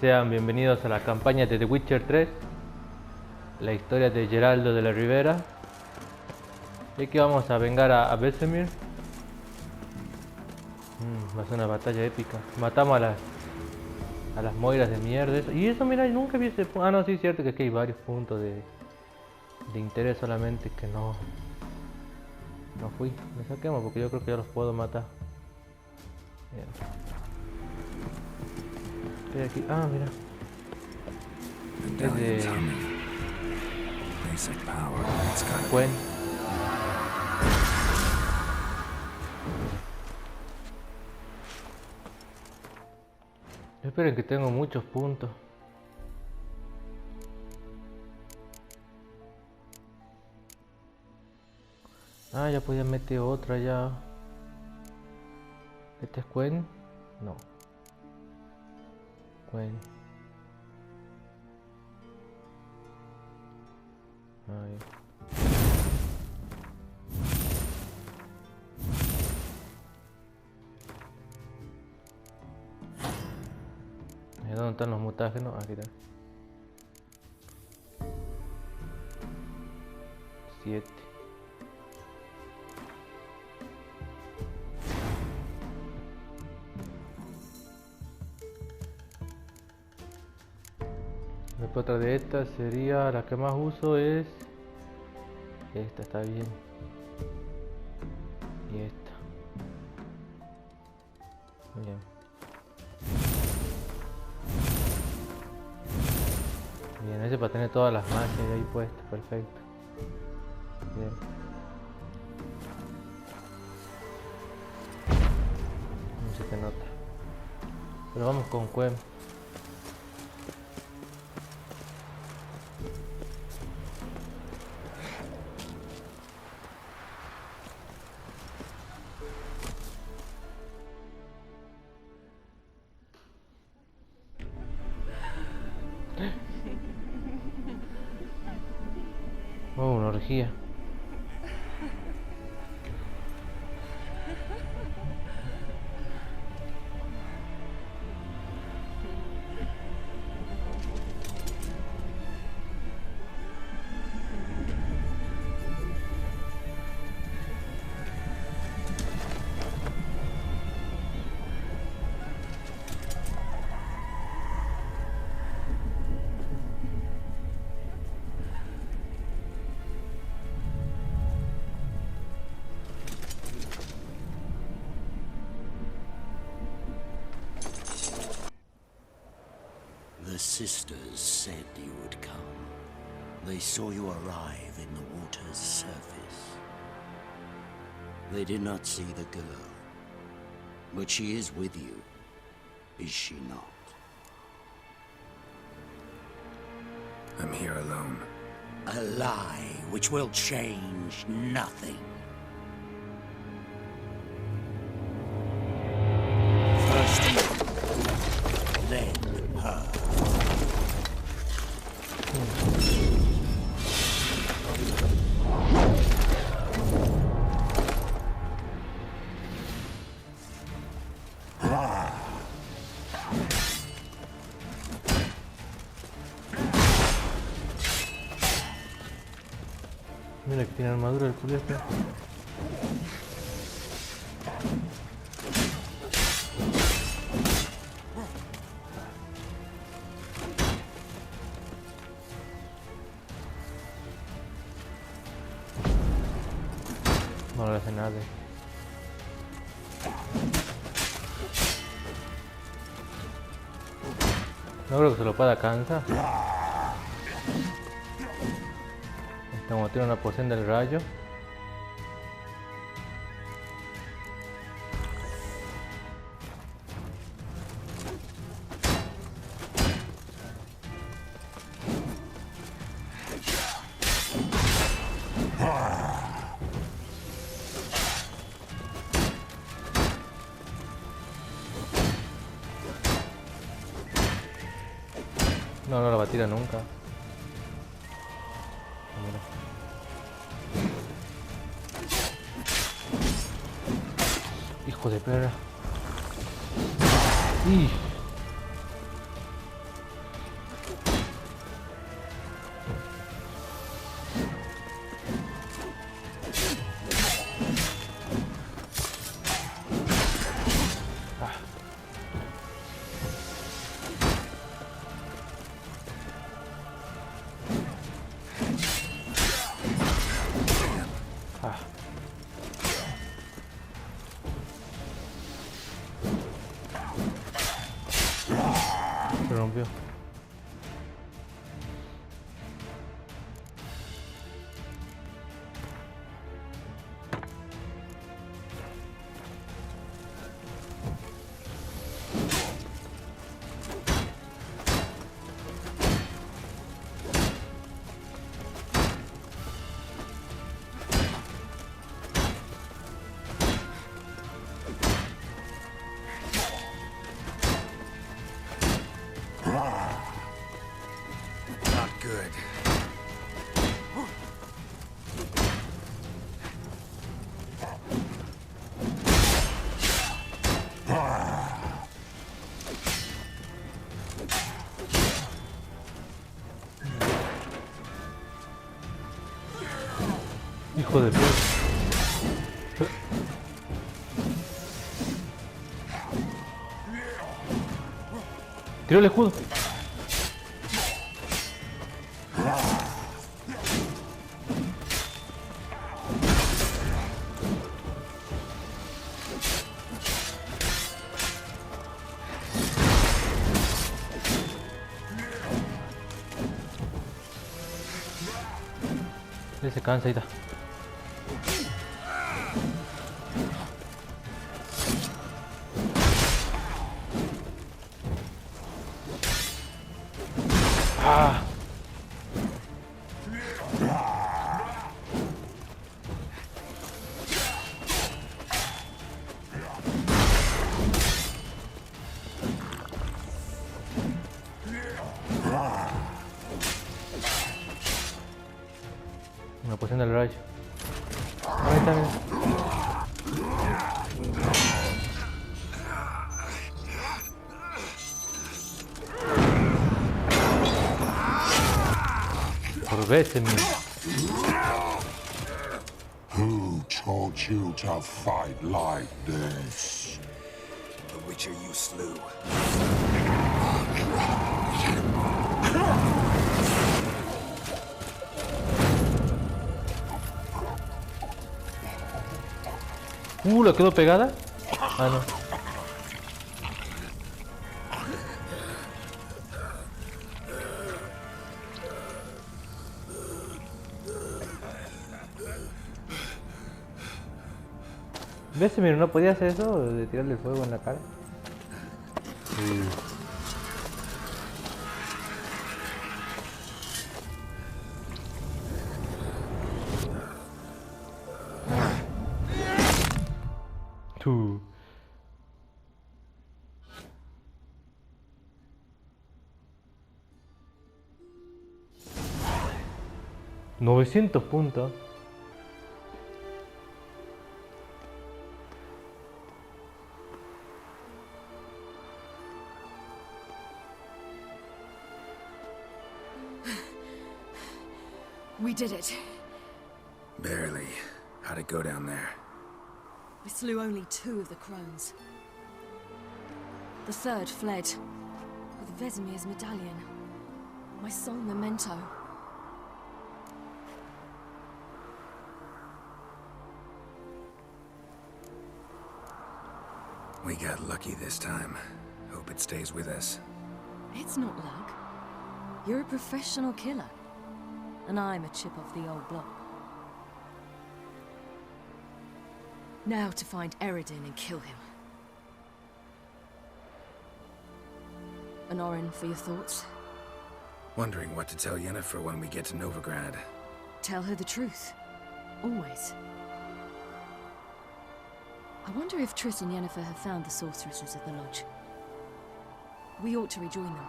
Sean bienvenidos a la campaña de The Witcher 3, la historia de Geraldo de la Ribera. Y aquí vamos a vengar a Vesemir. Va a ser una batalla épica. Matamos a las moiras de mierda. Y eso, mira, nunca vi ese punto. Ah, no, sí, es cierto que aquí hay varios puntos de interés, solamente que no fui. Me saquemos porque yo creo que ya los puedo matar. Bien. Estoy aquí. Ah, mira. Es de Gwen. Esperen que tengo muchos puntos. Ah, ya podía meter otra ya. ¿Este es Gwen? No. Gwen. Ahí. ¿Dónde están los mutágenos? Aquí está. 7. Después otra de estas sería la que más uso es esta, está bien. Y esta. Bien. Bien, ese para tener todas las magias ahí puestas, perfecto. Bien. No se te nota. Pero vamos con Quen. Oh, una orgía. The sisters said you would come. They saw you arrive in the water's surface. They did not see the girl. But she is with you, is she not? I'm here alone. A lie which will change nothing. First you, then her. Mira que tiene armadura el culete. No le hace nada. No creo que se lo pueda cansar. Como tiene una poción del rayo. No la va a tirar nunca. Mira. Hijo de perra. Se rompió. Not good. Hijo de puta. Tiró el escudo. Ya se cansa y está. Ah. Una poción del rayo. Ahí está, mira. Por veces, mira. Who taught you to fight like this? The Witcher you slew. ¿La quedó pegada? Ah, no. ¿Ves? Mira, no podía hacer eso de tirarle fuego en la cara. Sí. Tú. 900 puntos. We did it. Barely. How'd it go down there? We slew only 2 of the crones. The third fled with Vesemir's medallion. My sole memento. We got lucky this time. Hope it stays with us. It's not luck. You're a professional killer. And I'm a chip off the old block. Now to find Eredin and kill him. An Orin for your thoughts? Wondering what to tell Yennefer when we get to Novigrad. Tell her the truth. Always. I wonder if Triss and Yennefer have found the sorceresses at the lodge. We ought to rejoin them.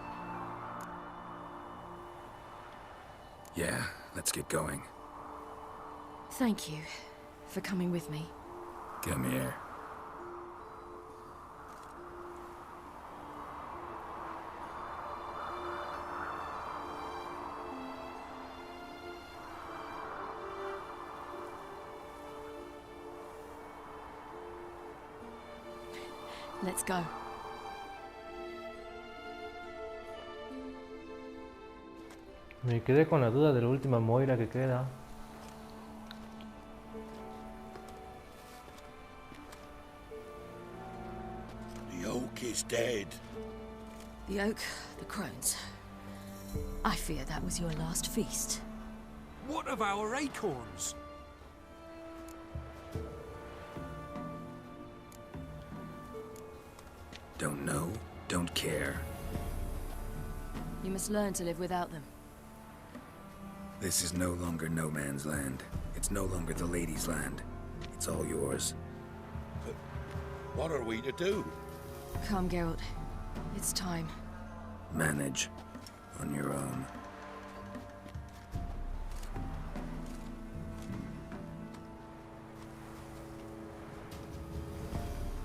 Yeah, let's get going. Thank you for coming with me. Come here. Let's go. Me quedé con la duda de la última Moira que queda. The oak is dead. The oak, the crones. I fear that was your last feast. What of our acorns? Don't know, don't care. You must learn to live without them. This is no longer no man's land. It's no longer the lady's land. It's all yours. But what are we to do? Come, Geralt. It's time. Manage. On your own.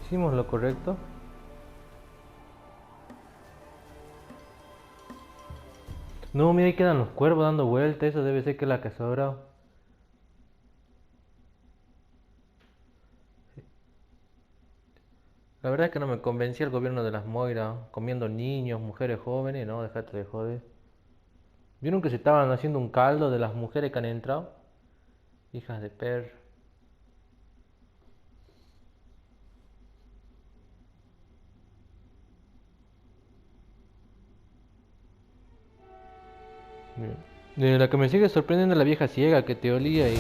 ¿Hicimos lo correcto? No, mira, ahí quedan los cuervos dando vueltas. Eso debe ser que es la cazadora. La verdad es que no me convencía el gobierno de las Moiras, comiendo niños, mujeres jóvenes. No, dejate de joder. ¿Vieron que se estaban haciendo un caldo de las mujeres que han entrado? Hijas de perro. De la que me sigue sorprendiendo es la vieja ciega que te olía y...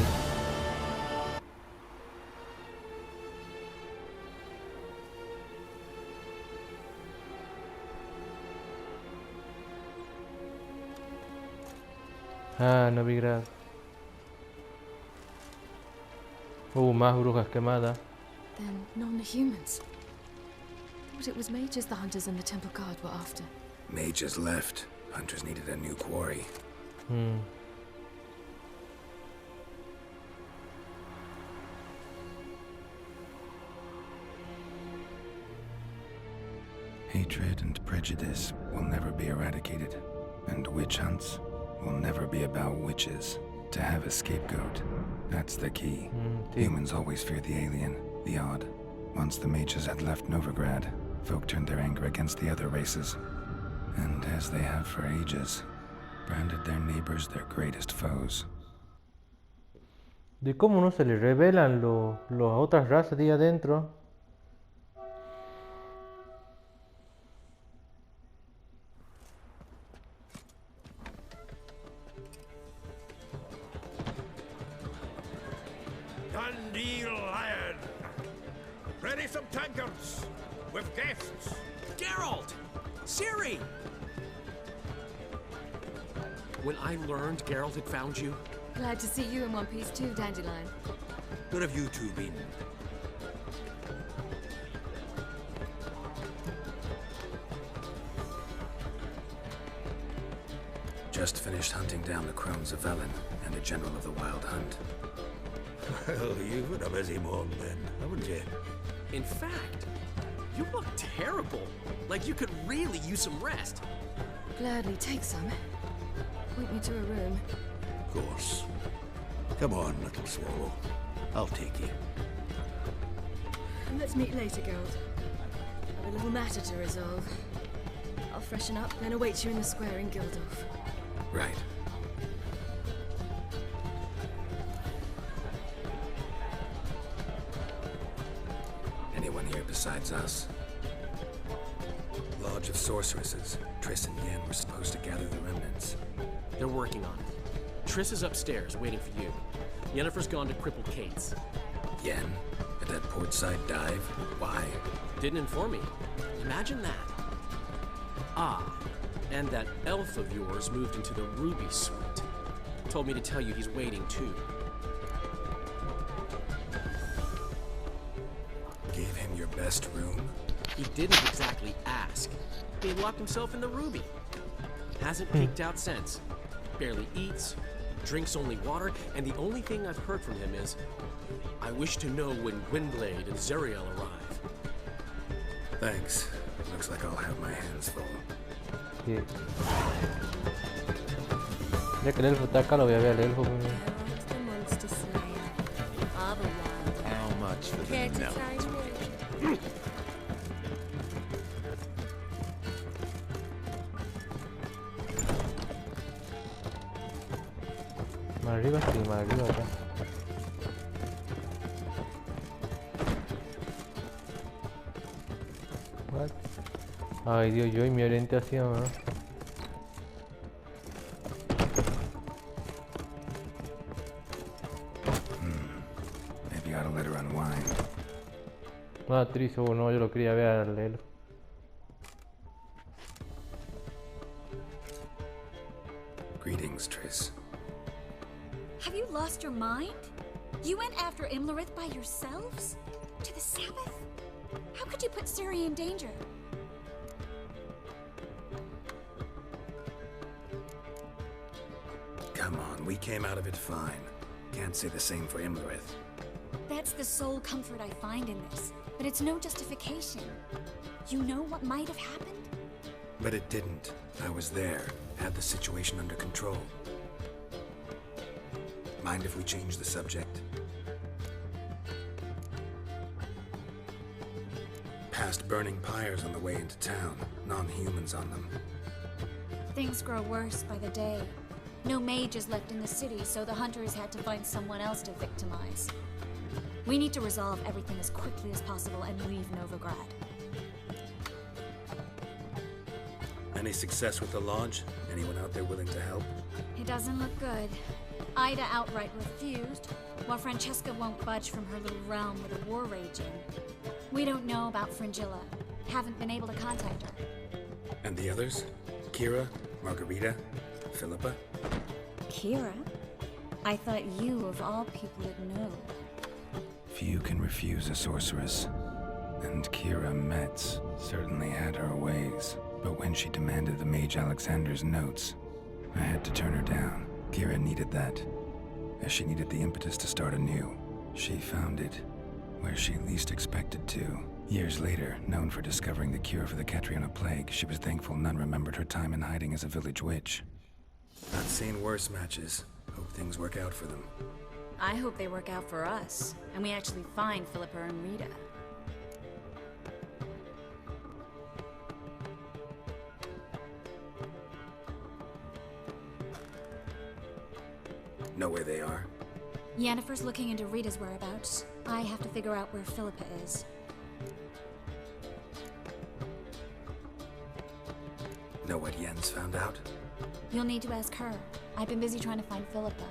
Ah, no vi grado. Más brujas quemadas. Then non-humans. Thought it was mages the hunters and the temple guard were after. Mages left. Hunters needed a new quarry. Hatred and prejudice will never be eradicated, and witch hunts will never be about witches. To have a scapegoat, that's the key. Humans always fear the alien, the odd. Once the mages had left Novigrad, folk turned their anger against the other races. And as they have for ages, branded their neighbors their greatest foes. De cómo no se le revelan las otras razas de ahí adentro. Dundee Lion! Ready some tankards with guests. Geralt! Ciri! When I learned Geralt had found you, Glad to see you in one piece too, Dandelion. Where have you two been? Just finished hunting down the crones of Velen and the general of the Wild Hunt. Well, you've had a busy morning then, haven't you? in fact, you look terrible. Like you could really use some rest. Gladly take some. Point me to a room. Of course. Come on, little swallow. I'll take you. And let's meet later, Geralt. I've a little matter to resolve. I'll freshen up, then await you in the square in Gildorf. Right. Anyone here besides us? Lodge of Sorceresses. Triss and Yen were supposed to gather the remnants. They're working on it. Triss is upstairs, waiting for you. Yennefer's gone to cripple Kate's. Yen? At that portside dive? Why? Didn't inform me. Imagine that. Ah, and that elf of yours moved into the Ruby Suite. Told me to tell you he's waiting too. Gave him your best room? He didn't exactly ask. He locked himself in the Ruby. Hasn't peeked out since. Barely eats, drinks only water, and the only thing I've heard from him is, I wish to know when Gwynblade and Zariel arrive. Thanks. Looks like I'll have my hands full. Sí. Ya que el elfo está acá, lo voy a ver al elfo. Geralt the Monster Slayer. Otherwise, How much for care the to melt? try me? Más arriba, sí, más arriba acá. What? Ay Dios, yo y mi orientación, ¿no? Maybe I ought to let her unwind. Ah, Trizo, no, yo lo quería ver al leerlo. Greetings, Triss. Have you lost your mind? You went after Imlerith by yourselves? To the Sabbath? How could you put Ciri in danger? Come on, we came out of it fine. Can't say the same for Imlerith. That's the sole comfort I find in this, but it's no justification. You know what might have happened? But it didn't. I was there, had the situation under control. Mind if we change the subject? Past burning pyres on the way into town, non-humans on them. Things grow worse by the day. No mages left in the city, so the hunters had to find someone else to victimize. We need to resolve everything as quickly as possible and leave Novigrad. Any success with the lodge? Anyone out there willing to help? It doesn't look good. Ida outright refused, while Francesca won't budge from her little realm with a war raging. We don't know about Fringilla. Haven't been able to contact her. And the others? Kira? Margarita? Philippa? Kira? I thought you, of all people, would know. Few can refuse a sorceress. And Kira Metz certainly had her ways. But when she demanded the Mage Alexander's notes, I had to turn her down. Kira needed that, as she needed the impetus to start anew. She found it where she least expected to. Years later, known for discovering the cure for the Catriona plague, she was thankful none remembered her time in hiding as a village witch. I've seen worse matches. Hope things work out for them. I hope they work out for us, and we actually find Philippa and Rita. Know where they are? Yennefer's looking into Rita's whereabouts. I have to figure out where Philippa is. Know what Jens found out? You'll need to ask her. I've been busy trying to find Philippa.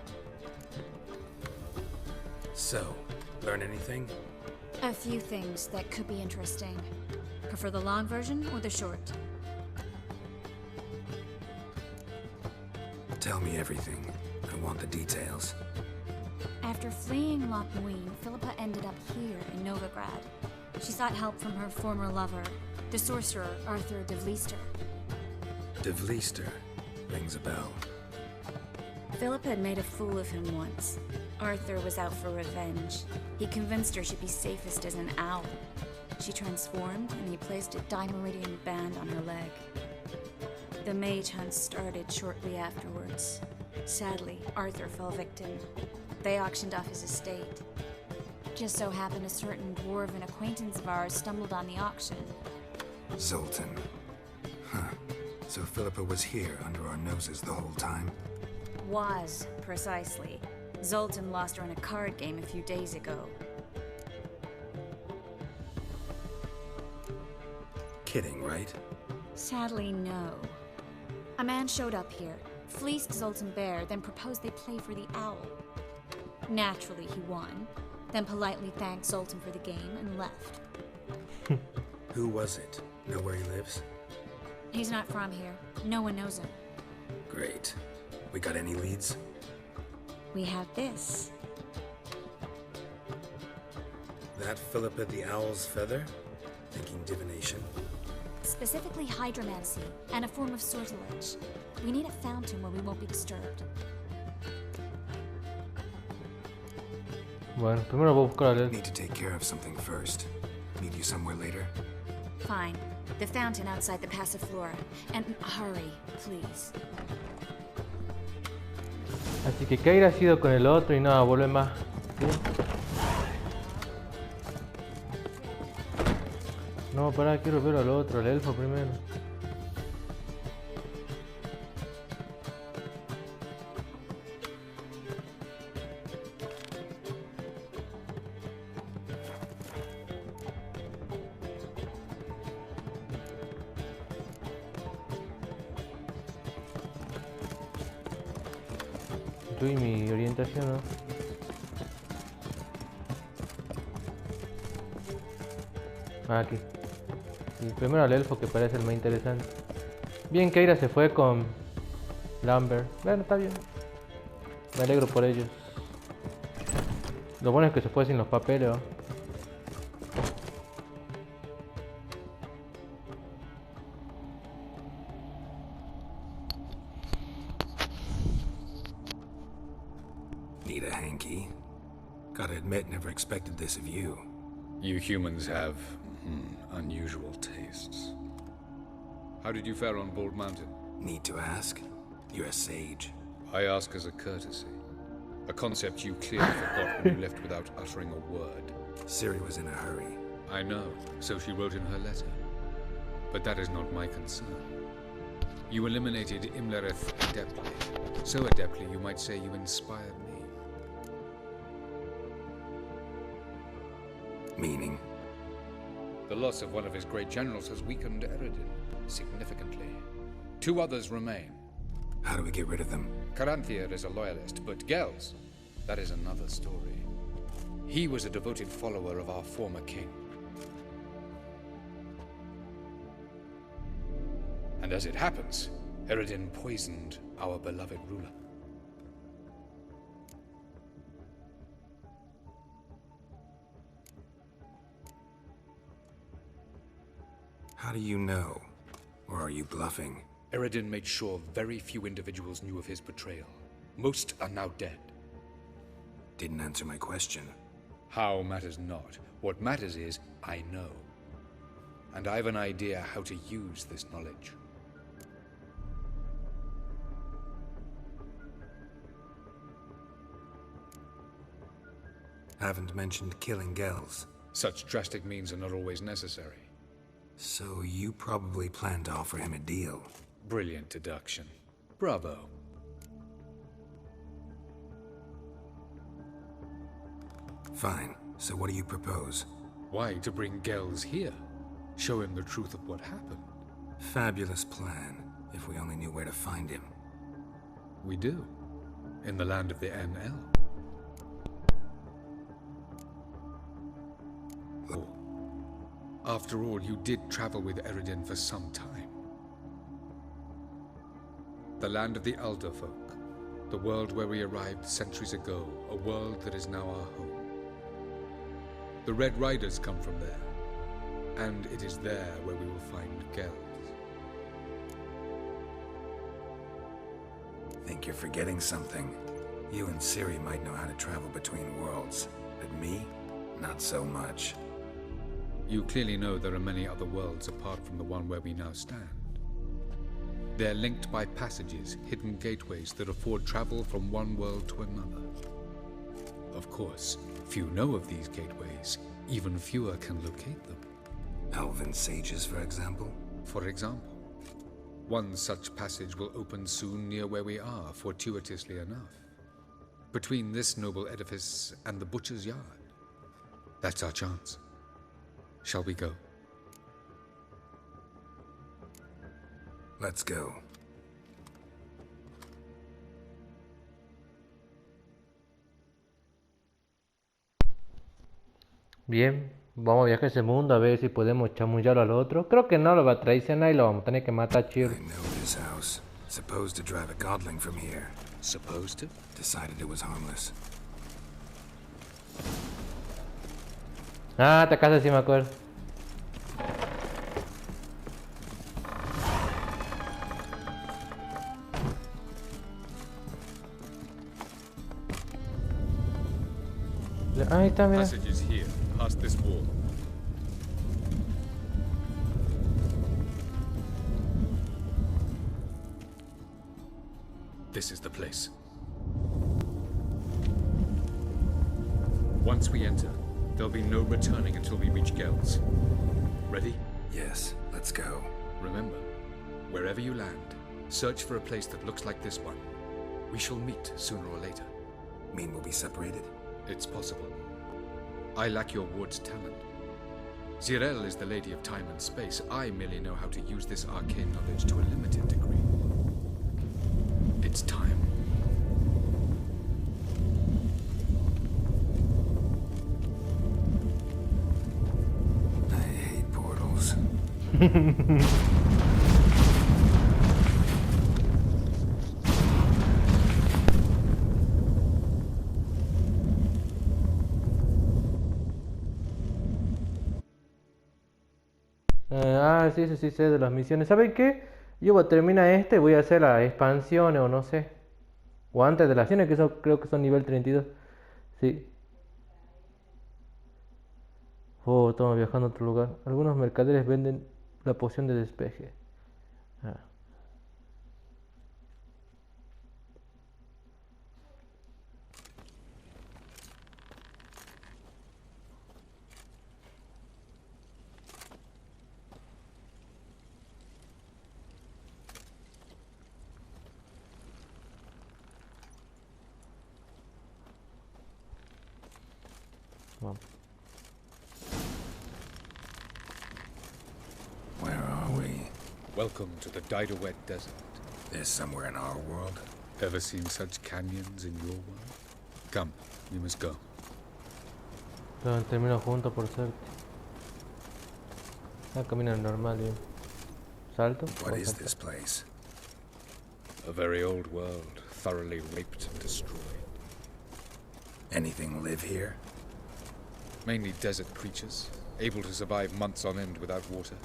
So, learn anything? A few things that could be interesting. Prefer the long version or the short? Tell me everything. I want the details. After fleeing Loch Muin, Philippa ended up here in Novigrad. She sought help from her former lover, the sorcerer Arthur de Vlister. De Vlister rings a bell. Philippa had made a fool of him once. Arthur was out for revenge. He convinced her she'd be safest as an owl. She transformed, and he placed a Dimeridian band on her leg. The mage hunt started shortly afterwards. Sadly, Arthur fell victim. They auctioned off his estate. Just so happened a certain dwarven acquaintance of ours stumbled on the auction. Zoltan. Huh. So Philippa was here under our noses the whole time? Was, precisely. Zoltan lost her in a card game a few days ago. Kidding, right? Sadly, no. A man showed up here, fleeced Zoltan bare, then proposed they play for the owl. Naturally, he won, then politely thanked Zoltan for the game and left. Who was it? Know where he lives? He's not from here. No one knows him. Great. We got any leads? We have this. That Philippa the Owl's feather? Thinking divination? Specifically hydromancy, and a form of sortilege. We need a fountain where we won't be disturbed. Bueno, primero voy a buscar a Lel. Need to take care of something first. Meet you somewhere later? Fine. The fountain outside the Passiflora. And hurry, please. Así que qué habrá sido con el otro y nada, vuelve más. ¿Sí? No, pará, quiero ver al otro, al elfo primero. Uy, mi orientación, ¿no? Ah, aquí. Y primero al elfo, que parece el más interesante. Bien, Keira se fue con Lambert. Bueno, está bien. Me alegro por ellos. Lo bueno es que se fue sin los papeles, ¿no? Need a hanky? Gotta admit, never expected this of you. You humans have unusual tastes. How did you fare on Bald Mountain? Need to ask? You're a sage. I ask as a courtesy. A concept you clearly forgot when you left without uttering a word. Ciri was in a hurry. I know, so she wrote in her letter. But that is not my concern. You eliminated Imlerith adeptly. So adeptly, you might say you inspired me. Meaning? The loss of one of his great generals has weakened Eredin significantly. 2 others remain. How do we get rid of them? Caranthir is a loyalist, but Gels, that is another story. He was a devoted follower of our former king. And as it happens, Eredin poisoned our beloved ruler. How do you know? Or are you bluffing? Eredin made sure very few individuals knew of his betrayal. Most are now dead. Didn't answer my question. How matters not. What matters is, I know. And I have an idea how to use this knowledge. Haven't mentioned killing Gels. Such drastic means are not always necessary. So you probably plan to offer him a deal. Brilliant deduction. Bravo. Fine. So what do you propose? Why, to bring Gels here. Show him the truth of what happened. Fabulous plan, if we only knew where to find him. We do. In the land of the NL. Oh. After all, you did travel with Eredin for some time. The land of the Elder Folk. The world where we arrived centuries ago. A world that is now our home. The Red Riders come from there. And it is there where we will find Gels. Think you're forgetting something. You and Ciri might know how to travel between worlds, but me? Not so much. You clearly know there are many other worlds apart from the one where we now stand. They're linked by passages, hidden gateways that afford travel from one world to another. Of course, few know of these gateways, even fewer can locate them. Elven sages, for example? For example. One such passage will open soon near where we are, fortuitously enough. Between this noble edifice and the butcher's yard. That's our chance. Shall we go? Let's go. Bien, vamos a viajar a ese mundo a ver si podemos chamullarlo al otro. Creo que no lo va a traicionar y lo vamos a tener que matar chido. I know this house. Supposed to drive a godling from here. Supposed to? Decided it was harmless. Ah, esta casa sí me acuerdo. Ahí está, mira. Passage is here, past this wall. This is the place. Once we enter, there'll be no returning until we reach Gels. Ready? Yes, let's go. Remember, wherever you land, search for a place that looks like this one. We shall meet sooner or later. Mean we'll be separated? It's possible. I lack your ward's talent. Zirel is the lady of time and space. I merely know how to use this arcane knowledge to a limited degree. It's time. Sí, eso sí sé de las misiones. ¿Saben qué? Yo voy a terminar este, voy a hacer las expansiones o no sé. O antes de las misiones, que eso creo que son nivel 32. Sí. Oh, estamos viajando a otro lugar. Algunos mercaderes venden la poción de despeje. Ah. Vamos. Where are we? Welcome to the Didowet Desert. This somewhere in our world? Ever seen such canyons in your world? Come, we must go. Termino juntos por suerte. Ah, camino normal, bien. Salto. What is this place? A very old world, thoroughly raped and destroyed. Anything live here? Mainly desert creatures, able to survive months on end without water.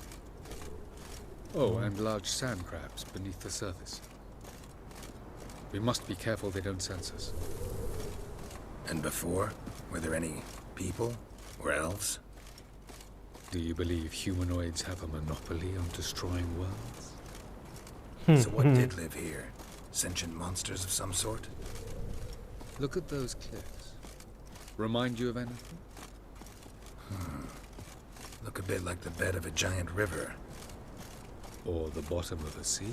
Oh, and large sand crabs beneath the surface. We must be careful they don't sense us. And before? Were there any people? Or elves? Do you believe humanoids have a monopoly on destroying worlds? So what did live here? Sentient monsters of some sort? Look at those cliffs. Remind you of anything? Look a bit like the bed of a giant river. Or the bottom of a sea?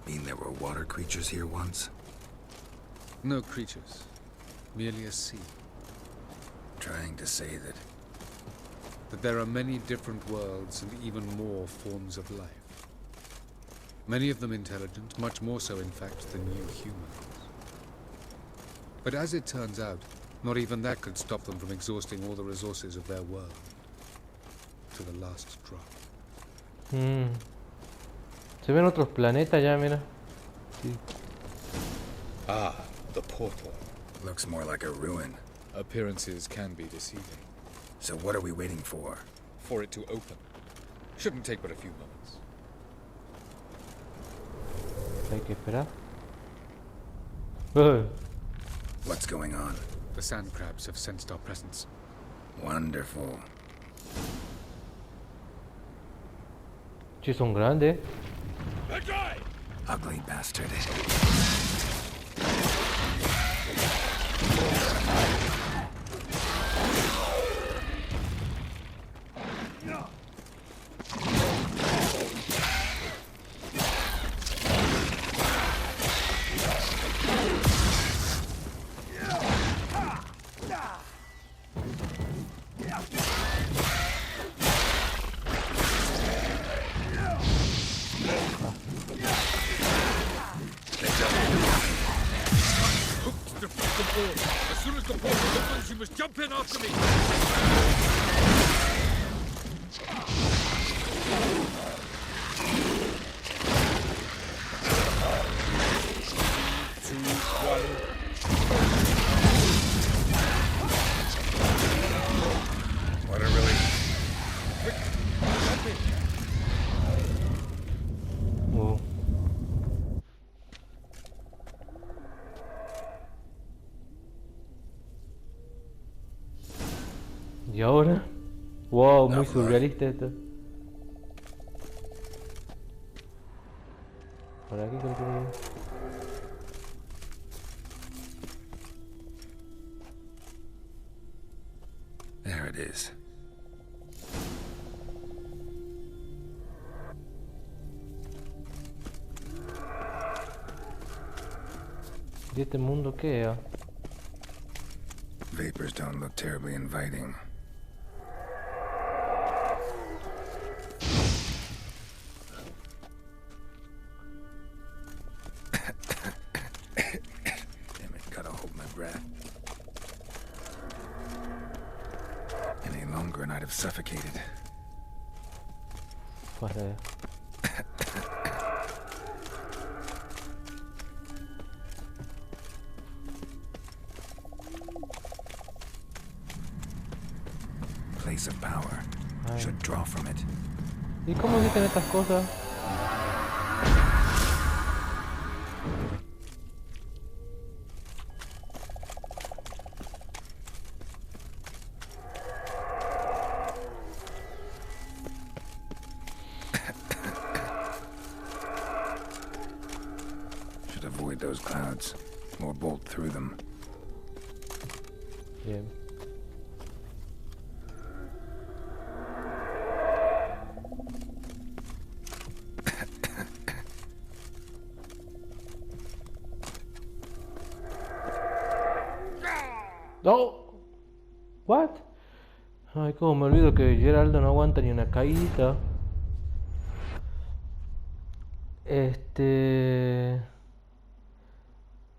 Mean there were water creatures here once? No creatures. Merely a sea. Trying to say That there are many different worlds and even more forms of life. Many of them intelligent, much more so in fact than you humans. But as it turns out, not even that could stop them from exhausting all the resources of their world. To the last drop. Se ven otros planetas ya, mira. Sí. Ah, the portal. Looks more like a ruin. Appearances can be deceiving. So what are we waiting for? For it to open. Shouldn't take but a few moments. Hay que esperar. What's going on? The sand crabs have sensed our presence. Wonderful. Sí, son grandes. Ugly bastard. As soon as the portal opens, you must jump in after me. What a really... Wow. ¿Y ahora? Wow, muy surrealista esto. Por aquí continúo. There it is. ¿Y este mundo qué es? Vapors don't look terribly inviting. Damn it, gotta hold my breath. Any longer and I'd have suffocated. Pasa ya. Place of power. Should draw from it. ¿Y cómo dicen estas cosas? Should avoid those clouds, or bolt through them. Bien. ¡No! ¿What? Ay, como me olvido que Geraldo no aguanta ni una caída.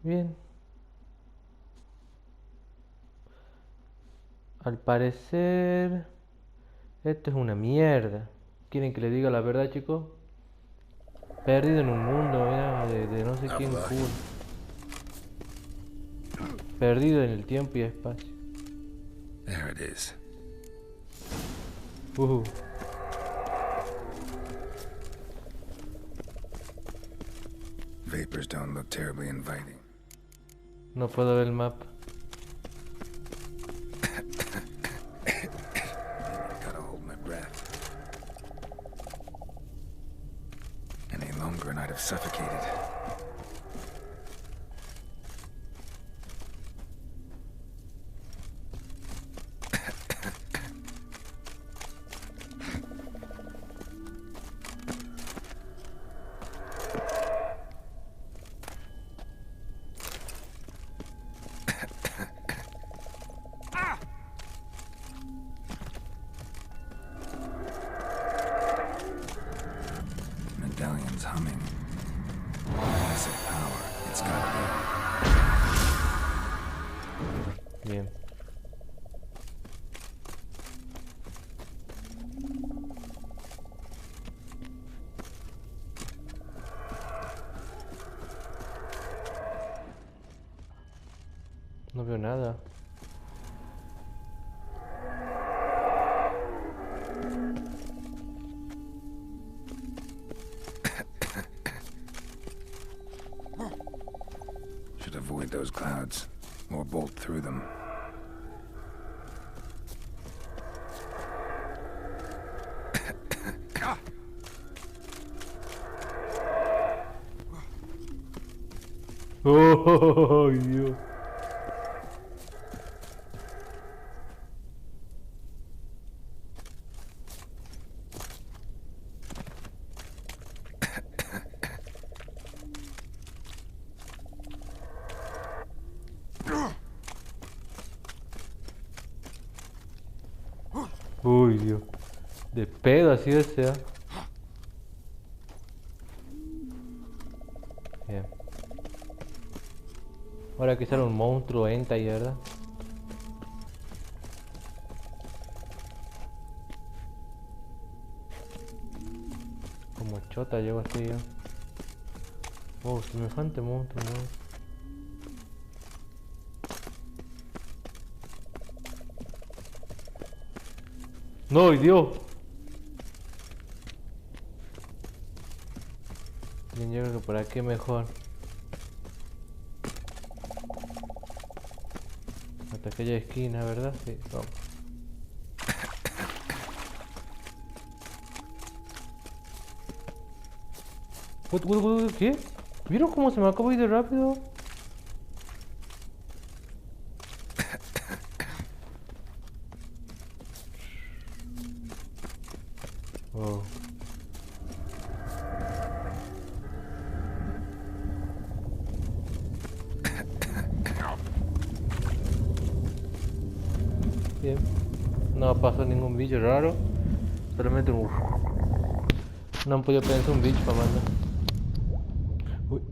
Bien. Al parecer... Esto es una mierda. ¿Quieren que le diga la verdad, chicos? Perdido en un mundo, mira, de no sé quién cool. Perdido en el tiempo y espacio. There it is. Vapors don't look terribly inviting. No puedo ver el mapa. Gotta hold my breath. Any longer and I'd have suffocated. Medallion's humming. Massive power. It's gotta be. Bien. No veo nada. Should avoid those clouds, or bolt through them. Oh, Dios. Uy, Dios. De pedo así ese, ¿eh? Bien. Ahora que sale un monstruo enta ahí, ¿verdad? Como chota llego así yo. Oh, semejante monstruo, ¿no? ¡No, Dios! Bien, yo creo que por aquí mejor. Hasta aquella esquina, ¿verdad? Sí, vamos. ¿Qué? ¿Vieron cómo se me acabó de ir de rápido? Oh. Bien. No pasó ningún bicho raro. Solamente un... No han podido pensar un bicho para mandar. Uy.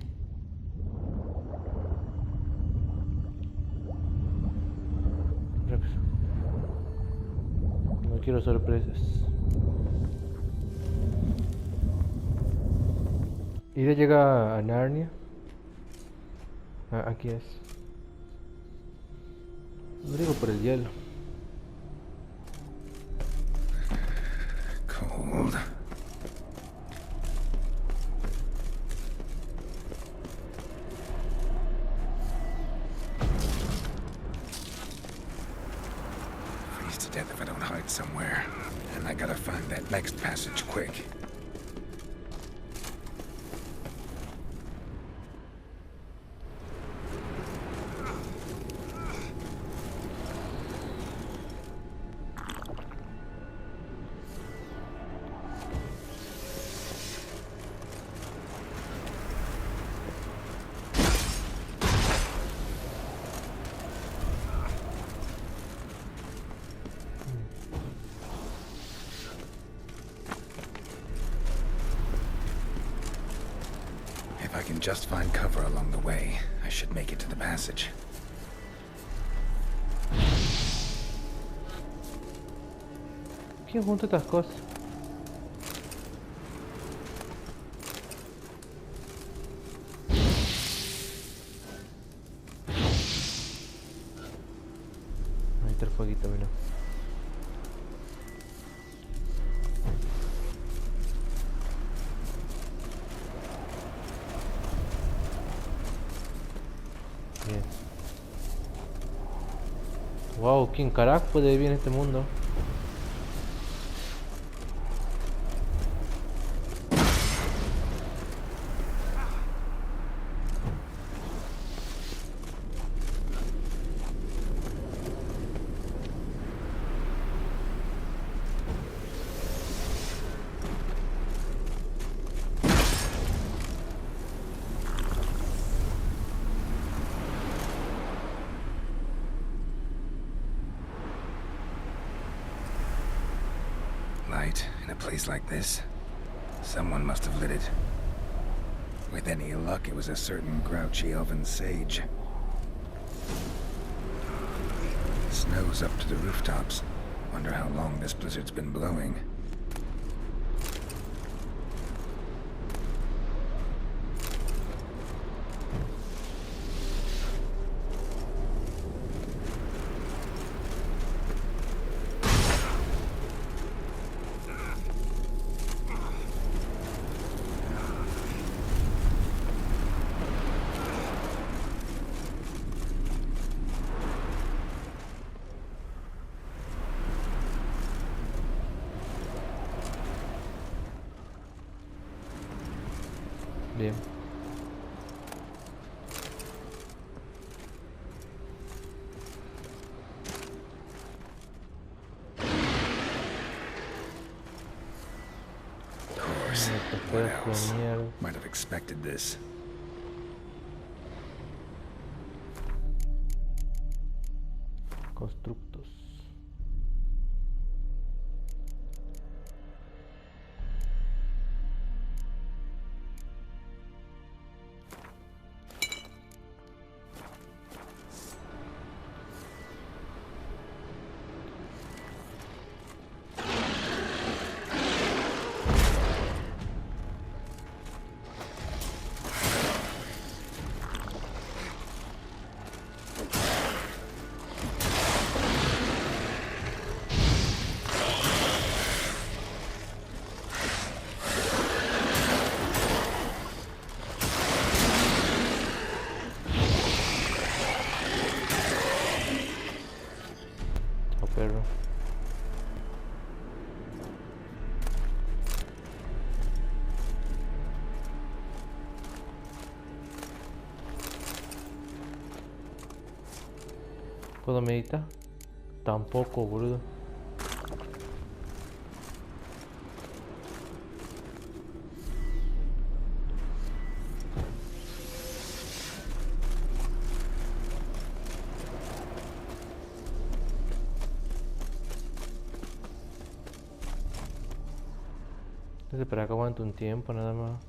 No quiero sorpresas. ¿Iré llega a Narnia? Ah, aquí es. Lo digo por el hielo. Cold. Freeze to death if I don't hide somewhere. And I gotta find that next passage quick. If I can just find cover along the way, I should make it to the passage. ¿Quién junta estas cosas? Ahí está el fueguito, mira. Bien. Wow, ¿quién carajo puede vivir en este mundo? Light in a place like this. Someone must have lit it. With any luck, it was a certain grouchy elven sage. Snow's up to the rooftops. Wonder how long this blizzard's been blowing. Bien. Of course. What else? Might have expected this. Constructos. Perro. ¿Puedo meditar? Tampoco, boludo. Entonces para que aguante un tiempo nada más.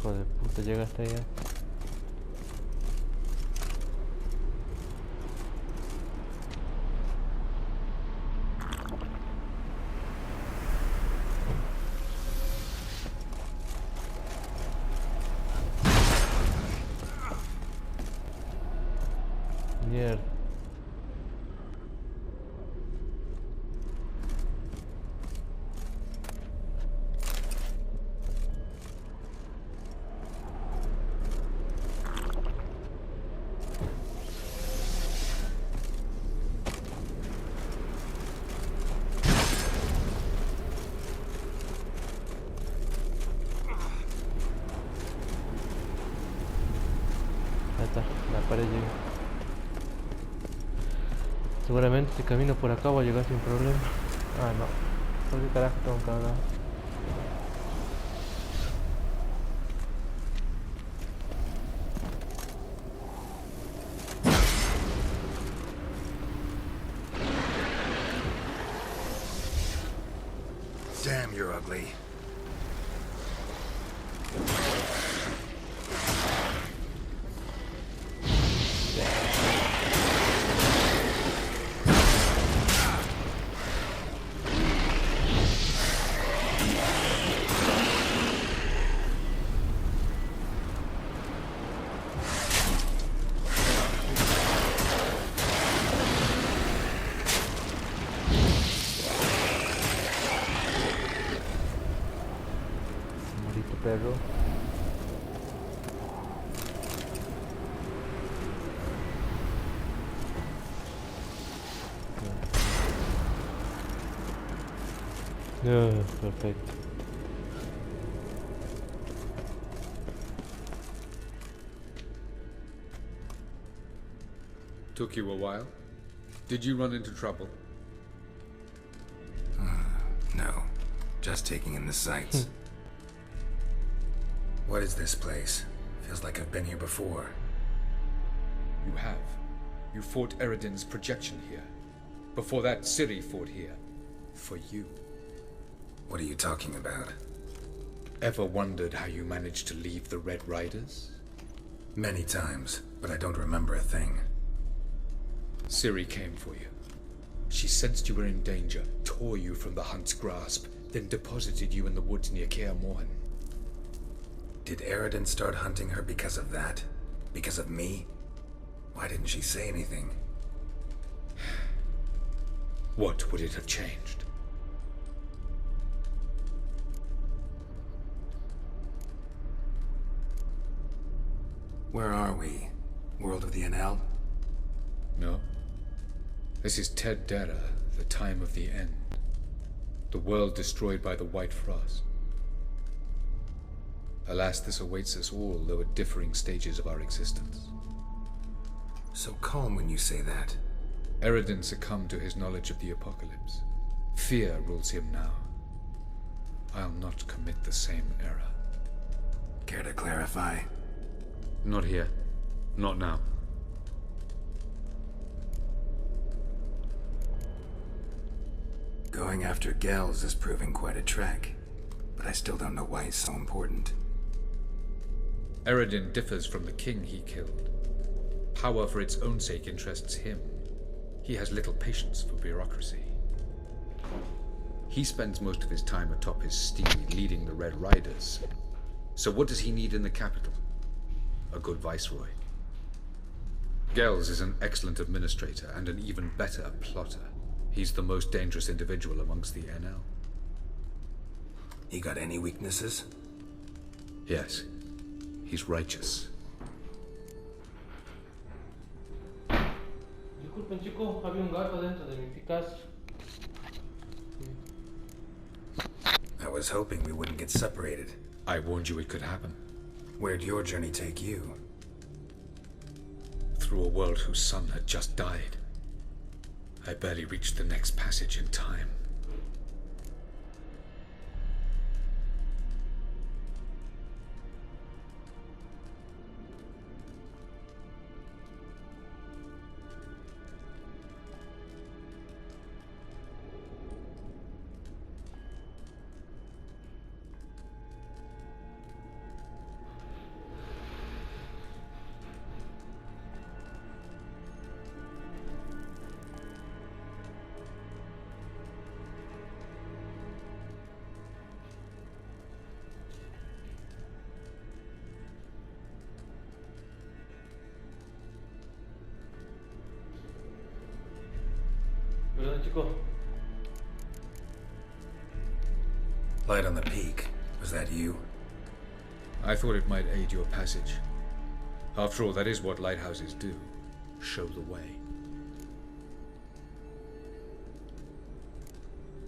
Hijo de puta, llegaste allá. Mierda. Ahí está, la pared llega. Seguramente si camino por acá voy a llegar sin problema. Ah, no. ¿Por qué carajo tengo que hablar? Damn, you're ugly. Maldito perro. Perfecto. Took you a while? Did you run into trouble? No. Just taking in the sights. What is this place? Feels like I've been here before. You have. You fought Eredin's projection here. Before that, Ciri fought here. For you. What are you talking about? Ever wondered how you managed to leave the Red Riders? Many times, but I don't remember a thing. Ciri came for you. She sensed you were in danger, tore you from the Hunt's grasp, then deposited you in the woods near Kaer Morhen. Did Eredin start hunting her because of that? Because of me? Why didn't she say anything? What would it have changed? Where are we? World of the NL? No. This is Ted Dara, the time of the end. The world destroyed by the White Frost. Alas, this awaits us all, though at differing stages of our existence. So calm when you say that. Eredin succumbed to his knowledge of the apocalypse. Fear rules him now. I'll not commit the same error. Care to clarify? Not here. Not now. Going after Gels is proving quite a trek, but I still don't know why he's so important. Eredin differs from the king he killed. Power for its own sake interests him. He has little patience for bureaucracy. He spends most of his time atop his steed leading the Red Riders. So what does he need in the capital? A good viceroy. Gels is an excellent administrator and an even better plotter. He's the most dangerous individual amongst the NL. He got any weaknesses? Yes. He's righteous. Disculpen chicos, había un gato dentro de mi Picasso. I was hoping we wouldn't get separated. I warned you it could happen. Where'd your journey take you? Through a world whose son had just died. I barely reached the next passage in time. go. Light on the peak. Was that you? I thought it might aid your passage. After all, that is what lighthouses do. Show the way.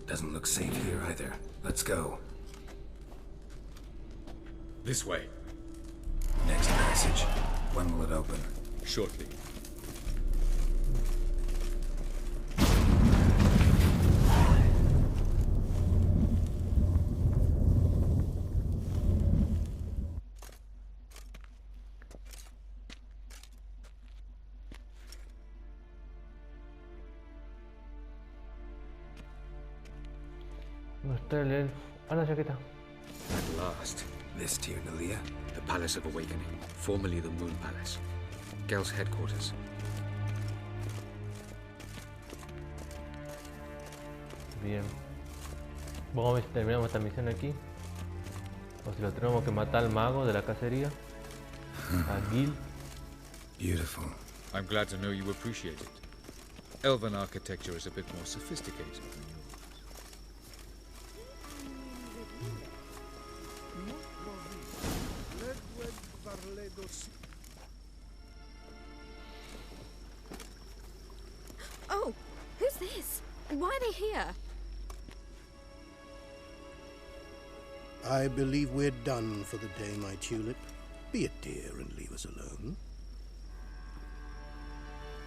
Doesn't look safe here either. Let's go. This way. Next passage. When will it open? Shortly. No está el elfo. Ah, la chaqueta. At last. This Tyr Nalia? The Palace of Awakening, formerly the Moon Palace. Gel's headquarters. Bien. Vamos a ver si terminamos esta misión aquí. O si lo tenemos que matar al mago de la cacería. A Gil. Beautiful. I'm glad to know you appreciate it. Elven architecture is a bit more sophisticated than yours. Oh, who's this? And why are they here? I believe we're done for the day, my tulip. Be a dear and leave us alone.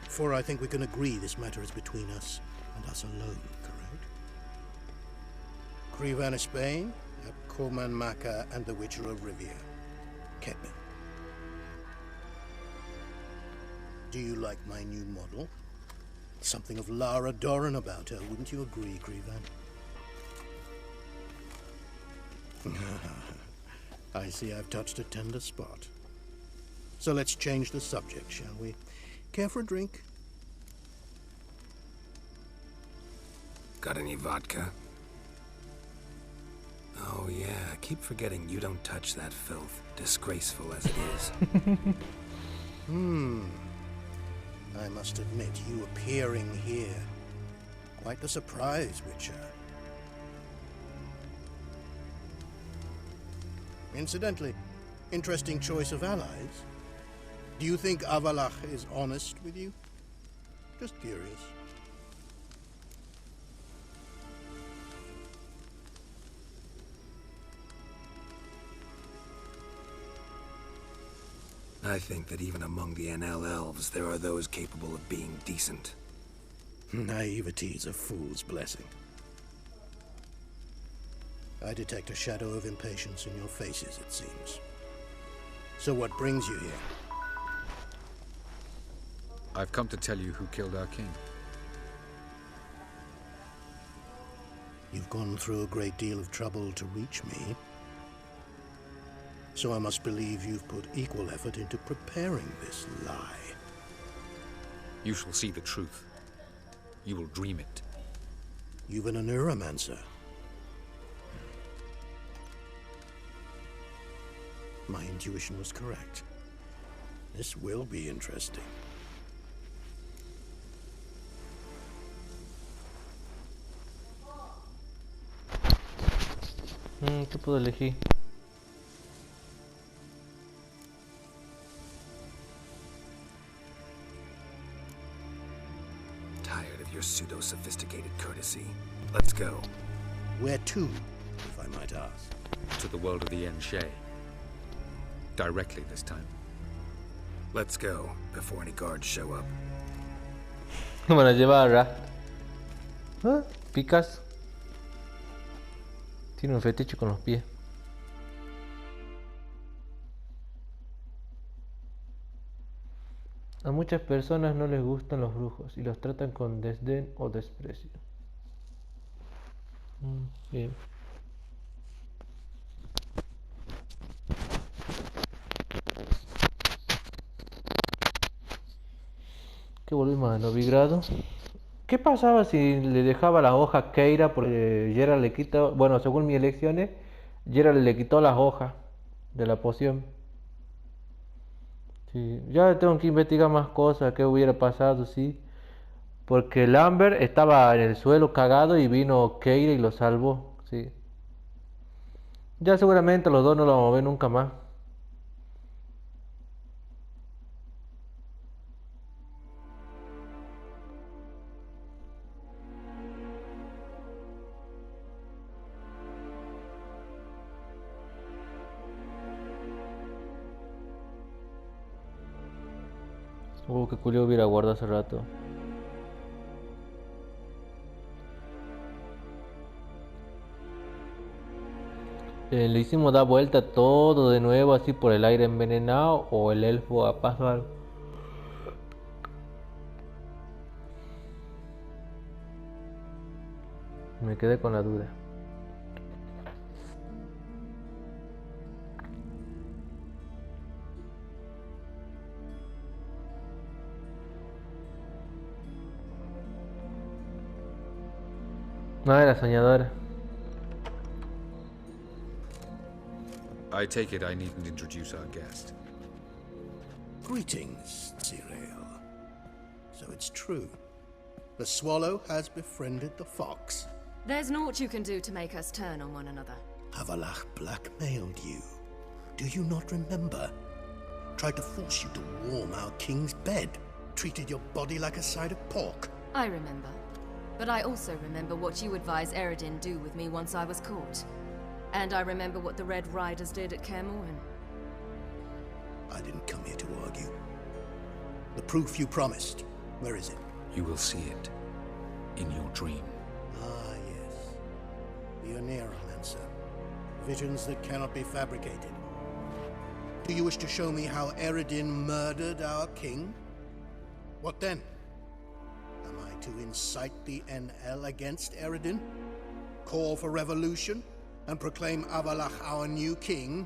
For I think we can agree this matter is between us and us alone, correct? Crevan of Spain, Coman Maca, and the Witcher of Rivia. Kedman. Do you like my new model? Something of Lara Doran about her, wouldn't you agree, Crevan? I see I've touched a tender spot. So let's change the subject, shall we? Care for a drink? Got any vodka? Oh yeah, I keep forgetting you don't touch that filth, disgraceful as it is. I must admit, you appearing here, quite the surprise, Witcher. Incidentally, interesting choice of allies. Do you think Avalach is honest with you? Just curious. I think that even among the NL elves, there are those capable of being decent. Naivety is a fool's blessing. I detect a shadow of impatience in your faces, it seems. So what brings you here? I've come to tell you who killed our king. You've gone through a great deal of trouble to reach me. So I must believe you've put equal effort into preparing this lie. You shall see the truth. You will dream it. You've been a neuromancer. My intuition was correct. This will be interesting. ¿Qué puedo elegir? Tired of your pseudo-sophisticated courtesy. Let's go. Where to, if I might ask? To the world of the Enshe. Directly this time. Let's go, before any guards show up. Me van a llevar a... ¿Ah? ¿Picas? Tiene un fetiche con los pies. A muchas personas no les gustan los brujos y los tratan con desdén o desprecio. Bien. Que volvimos a Novigrado. ¿Qué pasaba si le dejaba las hojas a Keira? Porque Geralt le quitó, bueno, según mis elecciones, Geralt le quitó las hojas de la poción. Sí, ya tengo que investigar más cosas, qué hubiera pasado, sí. Porque Lambert estaba en el suelo cagado y vino Keira y lo salvó. Sí. Ya seguramente los dos no lo vamos a ver nunca más. Que culio hubiera guardado hace rato. Le hicimos dar vuelta todo de nuevo así por el aire envenenado o el elfo a paso algo. Me quedé con la duda. No era soñadora. I take it I needn't introduce our guest. Greetings, Cyril. So it's true. The swallow has befriended the fox. There's naught you can do to make us turn on one another. Avalach blackmailed you. Do you not remember? Tried to force you to warm our king's bed. Treated your body like a side of pork. I remember. But I also remember what you advised Eredin do with me once I was caught. And I remember what the Red Riders did at Kaer Morhen. I didn't come here to argue. The proof you promised, where is it? You will see it in your dream. Ah, yes. The Oneiromancer. Visions that cannot be fabricated. Do you wish to show me how Eredin murdered our king? What then? Am I to incite the NL against Eredin? Call for revolution? And proclaim Avalach our new king?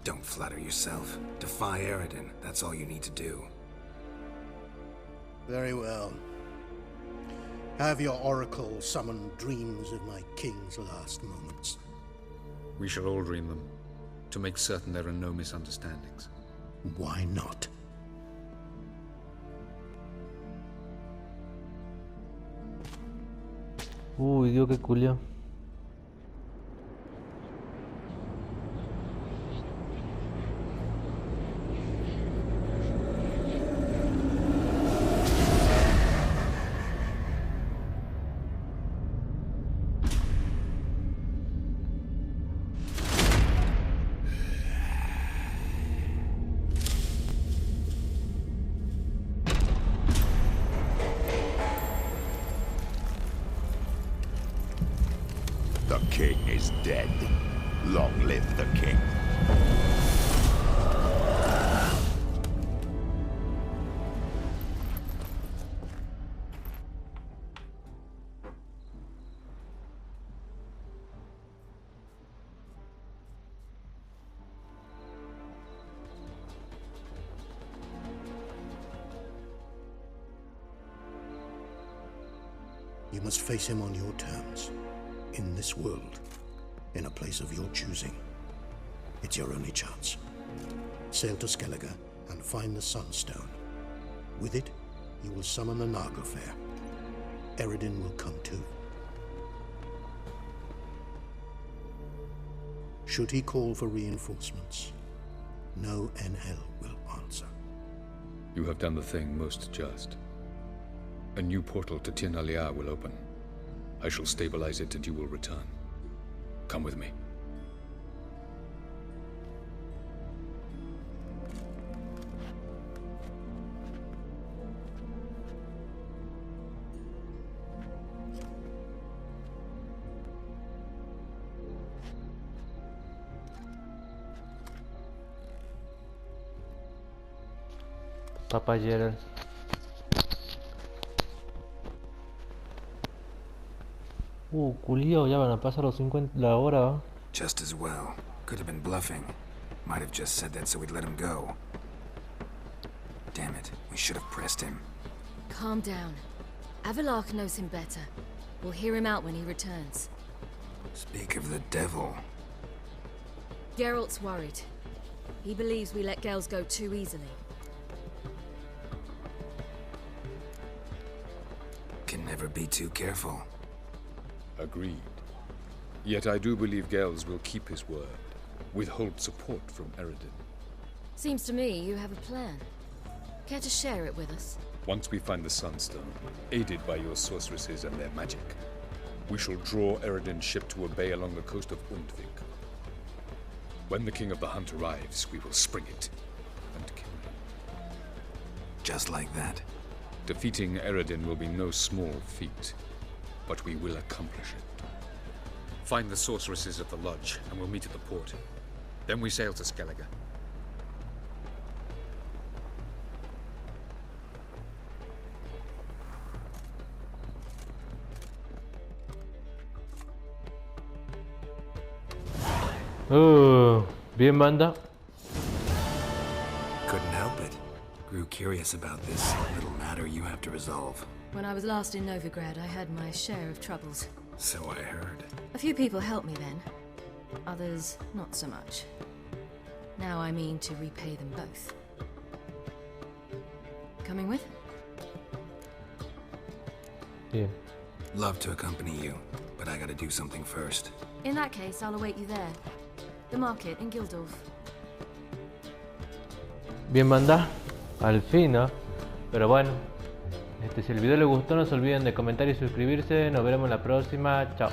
Don't flatter yourself. Defy Eredin. That's all you need to do. Very well. Have your oracle summon dreams of my king's last moments. We shall all dream them, to make certain there are no misunderstandings. Why not? Uy, Dios, qué culio. The king is dead. Long live the king. You must face him on your terms. In this world, in a place of your choosing. It's your only chance. Sail to Skellige and find the Sunstone. With it, you will summon the Naga Fair. Eredin will come too. Should he call for reinforcements, no NL will answer. You have done the thing most just. A new portal to Tir na Liar will open. I shall stabilize it and you will return. Come with me. Papa Gerald. Culio, ya van a pasar los 50 la hora, ¿va? Just as well. Could have been bluffing. Might have just said that so we'd let him go. Damn it, we should have pressed him. Calm down. Avalach knows him better. We'll hear him out when he returns. Speak of the devil. Geralt's worried. He believes we let girls go too easily. Can never be too careful. Agreed. Yet I do believe Gels will keep his word, withhold support from Eredin. Seems to me you have a plan. Care to share it with us? Once we find the Sunstone, aided by your sorceresses and their magic, we shall draw Eredin's ship to a bay along the coast of Undvik. When the King of the Hunt arrives, we will spring it and kill him. Just like that. Defeating Eredin will be no small feat, but we will accomplish it. Find the sorceresses at the lodge, and we'll meet at the port. Then we sail to Skellige. Bien, banda. Couldn't help it. Grew curious about this little matter you have to resolve. When I was last in Novigrad, I had my share of troubles. So I heard. A few people helped me then. Others, not so much. Now I mean to repay them both. Coming with? Bien. Love to accompany you, but I gotta do something first. In that case, I'll await you there. The market in Gildorf. Bien, banda. Al fin, ¿no? Pero bueno. Si el video les gustó, no se olviden de comentar y suscribirse. Nos veremos la próxima. Chao.